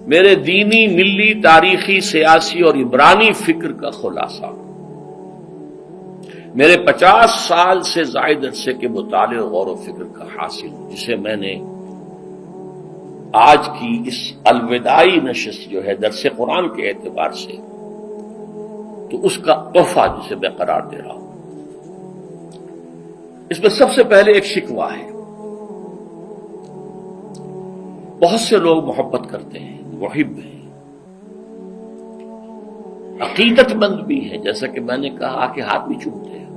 میرے دینی، ملی، تاریخی، سیاسی اور عمرانی فکر کا خلاصہ، میرے 50 سال سے زائد عرصے کے مطالعے اور غور و فکر کا حاصل، جسے میں نے آج کی اس الوداعی نشست جو ہے درس قرآن کے اعتبار سے، تو اس کا تحفہ جسے میں قرار دے رہا ہوں۔ اس میں سب سے پہلے ایک شکوہ ہے۔ بہت سے لوگ محبت کرتے ہیں، محب ہیں، عقیدت مند بھی ہیں، جیسا کہ میں نے کہا کہ ہاتھ بھی چومتے ہیں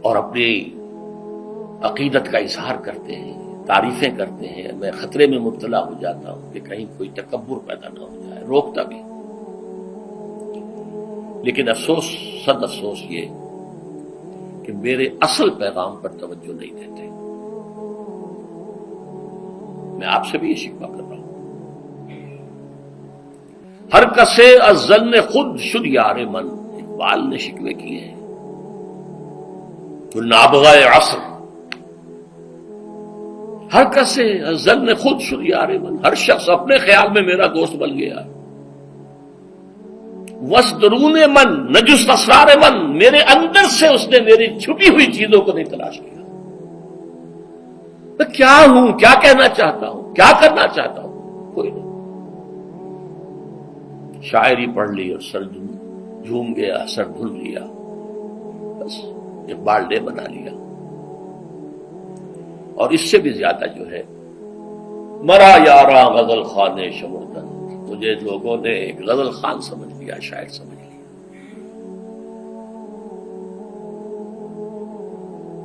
اور اپنی عقیدت کا اظہار کرتے ہیں، تعریفیں کرتے ہیں۔ میں خطرے میں مبتلا ہو جاتا ہوں کہ کہیں کوئی تکبر پیدا نہ ہو جائے، روکتا بھی۔ لیکن افسوس، صد افسوس یہ کہ میرے اصل پیغام پر توجہ نہیں دیتے۔ میں آپ سے بھی یہ شکوہ کر رہا ہوں۔ ہر کسے از ظن خود شد یار من، اقبال نے شکوے کیے ہیں۔ تو نابغہ عصر، ہر کسے از ظن خود شد یار من، ہر شخص اپنے خیال میں میرا دوست بن گیا۔ وَاسْدَرُونِ من نجست اسرار من، میرے اندر سے اس نے میری چھپی ہوئی چیزوں کو نہیں تلاش کیا۔ میں کیا ہوں، کیا کہنا چاہتا ہوں، کیا کرنا چاہتا ہوں، کوئی نہیں۔ شاعری پڑھ لی اور سر جھوم گیا، سر دھل لیا، بس اقبال ڈے بنا لیا۔ اور اس سے بھی زیادہ جو ہے، مرا یاراں غزل خانے شمردن، مجھے لوگوں نے ایک غزل خان سمجھ لیا، شاعر سمجھ لیا۔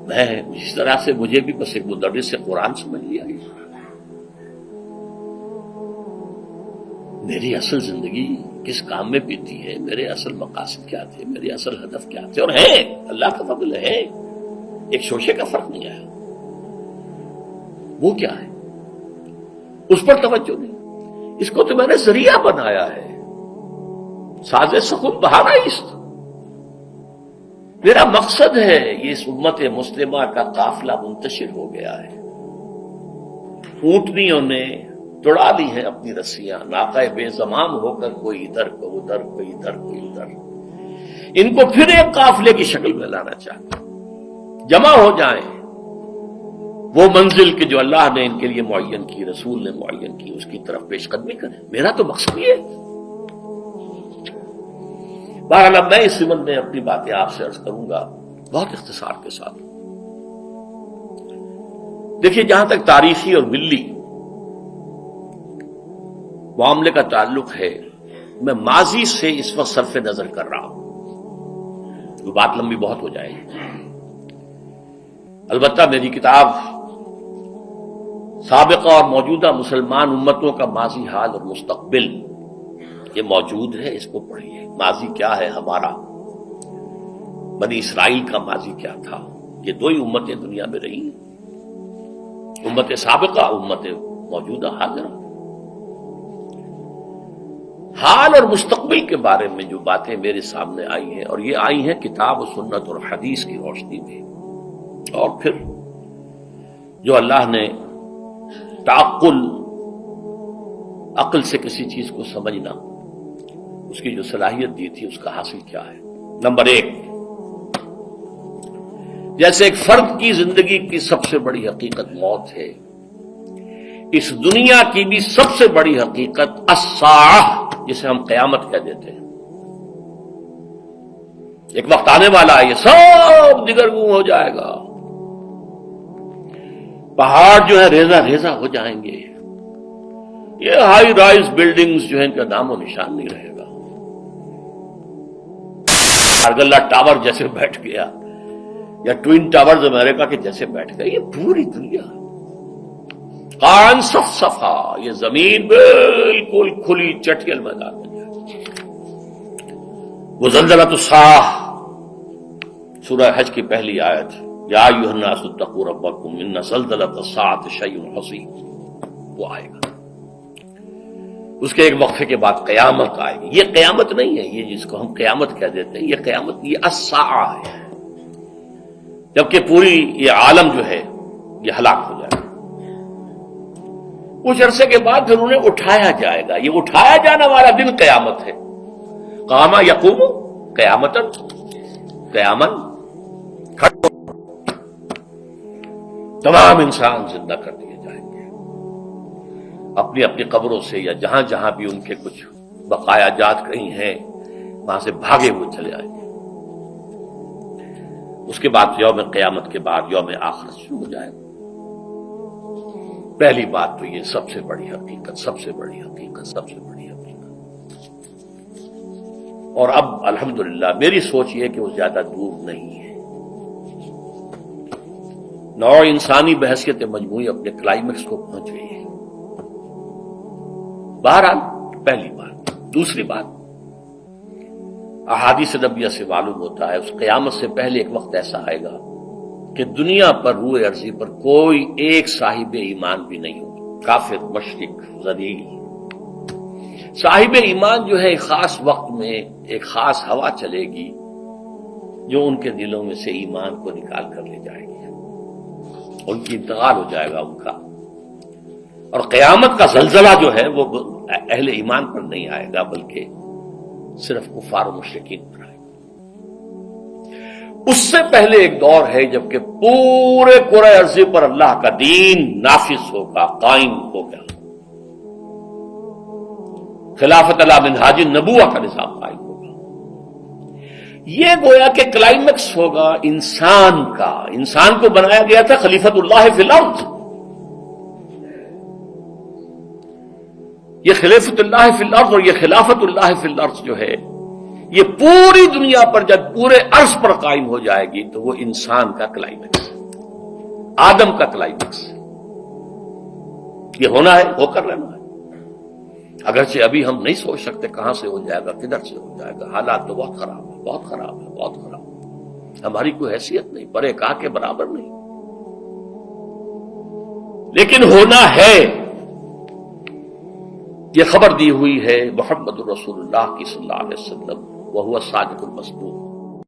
میں اس طرح سے مجھے بھی بس ایک مدرس سے قرآن سمجھ لیا۔ میری اصل زندگی کس کام میں بیتی ہے، میرے اصل مقاصد کیا تھے، میرے اصل ہدف کیا تھے، اور ہے اللہ کا فضل ہے، ایک شوشے کا فرق نہیں آیا۔ وہ کیا ہے، اس پر توجہ نہیں۔ اس کو تو میں نے ذریعہ بنایا ہے، ساز سخن بہارا است۔ میرا مقصد ہے یہ اس امت مسلمہ کا قافلہ منتشر ہو گیا ہے۔ اونٹنیوں نے توڑا دی ہیں اپنی رسیاں، ناقہ بے زمام ہو کر کوئی ادھر کوئی ادھر، کوئی ادھر کوئی ادھر۔ ان کو پھر ایک قافلے کی شکل میں لانا چاہتا ہوں، جمع ہو جائیں وہ منزل کہ جو اللہ نے ان کے لیے معین کی، رسول نے معین کی، اس کی طرف پیش قدمی کریں۔ میرا تو مقصد یہ ہے۔ بہرحال اب میں اس سمت میں اپنی باتیں آپ سے عرض کروں گا بہت اختصار کے ساتھ۔ دیکھیے، جہاں تک تاریخی اور ملی معاملے کا تعلق ہے، میں ماضی سے اس وقت صرف نظر کر رہا ہوں، وہ بات لمبی بہت ہو جائے گی۔ البتہ میری کتاب سابقہ اور موجودہ مسلمان امتوں کا ماضی، حال اور مستقبل یہ موجود ہے، اس کو پڑھیے۔ ماضی کیا ہے ہمارا، بنی اسرائیل کا ماضی کیا تھا۔ یہ دو ہی امتیں دنیا میں رہی، امت سابقہ، امت موجودہ حاضرہ۔ حال اور مستقبل کے بارے میں جو باتیں میرے سامنے آئی ہیں، اور یہ آئی ہیں کتاب و سنت اور حدیث کی روشنی میں، اور پھر جو اللہ نے تعقل، عقل سے کسی چیز کو سمجھنا، اس کی جو صلاحیت دی تھی، اس کا حاصل کیا ہے۔ نمبر 1، جیسے ایک فرد کی زندگی کی سب سے بڑی حقیقت موت ہے، اس دنیا کی بھی سب سے بڑی حقیقت الساعہ، جسے ہم قیامت کہہ دیتے ہیں۔ ایک وقت آنے والا ہے، یہ سب دگرگوں ہو جائے گا، پہاڑ جو ہے ریزہ ریزہ ہو جائیں گے، یہ ہائی رائز بلڈنگز جو ہے ان کا نام و نشان نہیں رہے گا۔ ارگلہ ٹاور جیسے بیٹھ گیا، یا ٹوین ٹاورز امریکہ کے جیسے بیٹھ گیا، یہ پوری دنیا قان صف صفا، یہ زمین بالکل کھلی چٹیل میدان بن جائے۔ وہ زلزلۃ الساعہ، سورہ حج کی پہلی آیت، یا ایھا الناس اتقوا ربکم ان زلزلۃ الساعۃ شیء عظیم، وہ آئے گا۔ اس کے ایک وقفے کے بعد قیامت آئے گی۔ یہ قیامت نہیں ہے، یہ جس کو ہم قیامت کہہ دیتے ہیں، یہ قیامت، یہ الساعہ ہے، جبکہ پوری یہ عالم جو ہے یہ ہلاک ہو جائے گا۔ کچھ عرصے کے بعد پھر انہیں اٹھایا جائے گا. یہ اٹھایا جانے والا دن قیامت ہے. قام یقوم قیامتن، قیامن کھڑے تمام انسان زندہ کر دیے جائیں گے اپنی اپنی قبروں سے، یا جہاں جہاں بھی ان کے کچھ بقایا جات کہیں ہیں وہاں سے بھاگے ہوئے چلے آئیں گے. اس کے بعد یوم قیامت کے بعد یوم آخرت شروع ہو جائے گا. پہلی بات تو یہ سب سے بڑی حقیقت، سب سے بڑی حقیقت، سب سے بڑی حقیقت. اور اب الحمدللہ میری سوچ یہ کہ وہ زیادہ دور نہیں ہے. نوع انسانی بحثیت مجموعی اپنے کلائمیکس کو پہنچ گئی ہے. بہرحال پہلی بات. دوسری بات، احادیث نبویہ سے معلوم ہوتا ہے اس قیامت سے پہلے ایک وقت ایسا آئے گا کہ دنیا پر روئے ارضی پر کوئی ایک صاحب ایمان بھی نہیں ہوگا. کافر، مشرک، ذلیل. صاحب ایمان جو ہے ایک خاص وقت میں ایک خاص ہوا چلے گی جو ان کے دلوں میں سے ایمان کو نکال کر لے جائے گی. ان کی انتقال ہو جائے گا ان کا. اور قیامت کا زلزلہ جو ہے وہ اہل ایمان پر نہیں آئے گا بلکہ صرف کفار و مشرکین پر آئے گا. اس سے پہلے ایک دور ہے جبکہ پورے کرۂ ارضی پر اللہ کا دین نافذ ہوگا، قائم ہوگا. خلافت علی منہاج النبوہ کا نظام قائم ہوگا. یہ گویا کہ کلائمیکس ہوگا انسان کا. انسان کو بنایا گیا تھا خلیفۃ اللہ فی الارض. یہ خلیفۃ اللہ فی الارض اور یہ خلافت اللہ فی الارض جو ہے یہ پوری دنیا پر جب پورے عرض پر قائم ہو جائے گی تو وہ انسان کا کلائمیکس، آدم کا کلائمیکس. یہ ہونا ہے، ہو کر رہنا ہے. اگرچہ ابھی ہم نہیں سوچ سکتے کہاں سے ہو جائے گا، کدھر سے ہو جائے گا. حالات تو بہت خراب ہے، بہت خراب ہے، بہت خراب. ہماری کوئی حیثیت نہیں، برے کا کے برابر نہیں، لیکن ہونا ہے. یہ خبر دی ہوئی ہے محمد الرسول اللہ کی صلی اللہ علیہ وسلم وہو الصادق المصدوق.